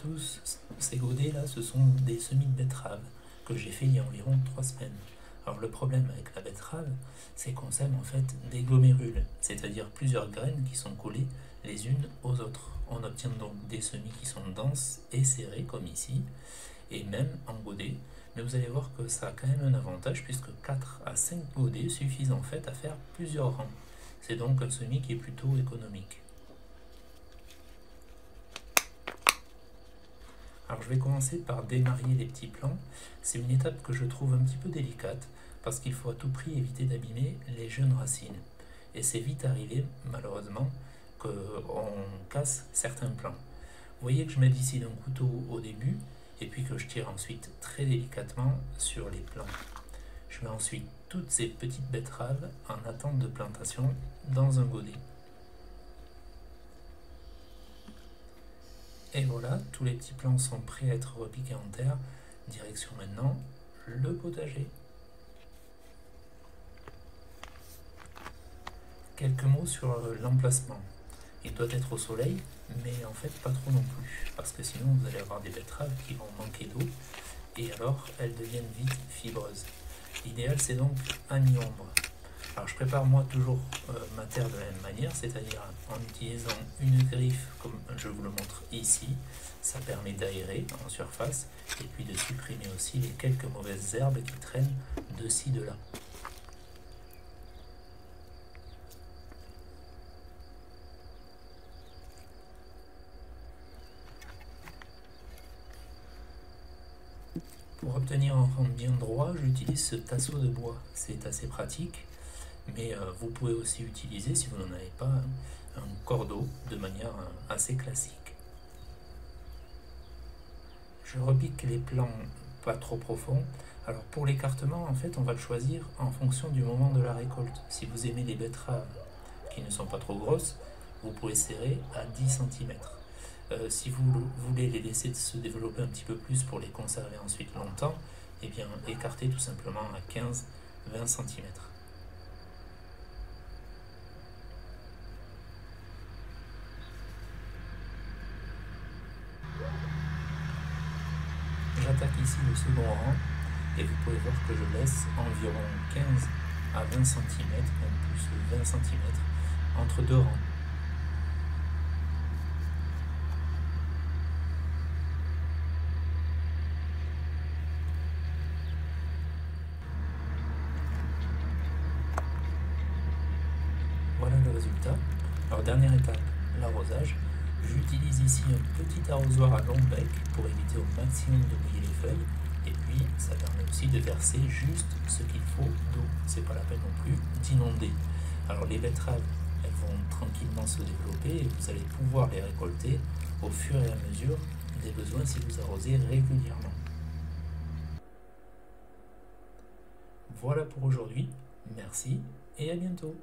tous, ces godets là ce sont des semis de betterave que j'ai fait il y a environ 3 semaines. Alors le problème avec la betterave, c'est qu'on sème en fait des glomérules, c'est-à-dire plusieurs graines qui sont collées les unes aux autres. On obtient donc des semis qui sont denses et serrés comme ici, et même en godet. Mais vous allez voir que ça a quand même un avantage puisque 4 à 5 godets suffisent en fait à faire plusieurs rangs. C'est donc un semis qui est plutôt économique. Alors je vais commencer par démarier les petits plants. C'est une étape que je trouve un petit peu délicate parce qu'il faut à tout prix éviter d'abîmer les jeunes racines. Et c'est vite arrivé, malheureusement, qu'on casse certains plants. Vous voyez que je mets ici d'un couteau au début et puis que je tire ensuite très délicatement sur les plants. Je mets ensuite toutes ces petites betteraves en attente de plantation dans un godet. Et voilà, tous les petits plants sont prêts à être repiqués en terre. Direction maintenant le potager. Quelques mots sur l'emplacement. Il doit être au soleil, mais en fait pas trop non plus, parce que sinon vous allez avoir des betteraves qui vont manquer d'eau, et alors elles deviennent vite fibreuses. L'idéal c'est donc à mi-ombre. Alors je prépare moi toujours ma terre de la même manière, c'est-à-dire en utilisant une griffe comme je vous le montre ici. Ça permet d'aérer en surface et puis de supprimer aussi les quelques mauvaises herbes qui traînent de ci, de là. Pour obtenir un rang bien droit, j'utilise ce tasseau de bois. C'est assez pratique, mais vous pouvez aussi utiliser, si vous n'en avez pas, un cordeau de manière assez classique. Je repique les plants pas trop profonds. Alors pour l'écartement, en fait, on va le choisir en fonction du moment de la récolte. Si vous aimez les betteraves qui ne sont pas trop grosses, vous pouvez serrer à 10 cm. Si vous voulez les laisser se développer un petit peu plus pour les conserver ensuite longtemps, eh bien écartez tout simplement à 15-20 cm. J'attaque ici le second rang et vous pouvez voir que je laisse environ 15 à 20 cm, même plus 20 cm, entre deux rangs. Voilà le résultat. Alors dernière étape, l'arrosage. J'utilise ici un petit arrosoir à long bec pour éviter au maximum de mouiller les feuilles. Et puis ça permet aussi de verser juste ce qu'il faut d'eau. C'est pas la peine non plus d'inonder. Alors les betteraves, elles vont tranquillement se développer et vous allez pouvoir les récolter au fur et à mesure des besoins si vous arrosez régulièrement. Voilà pour aujourd'hui. Merci et à bientôt.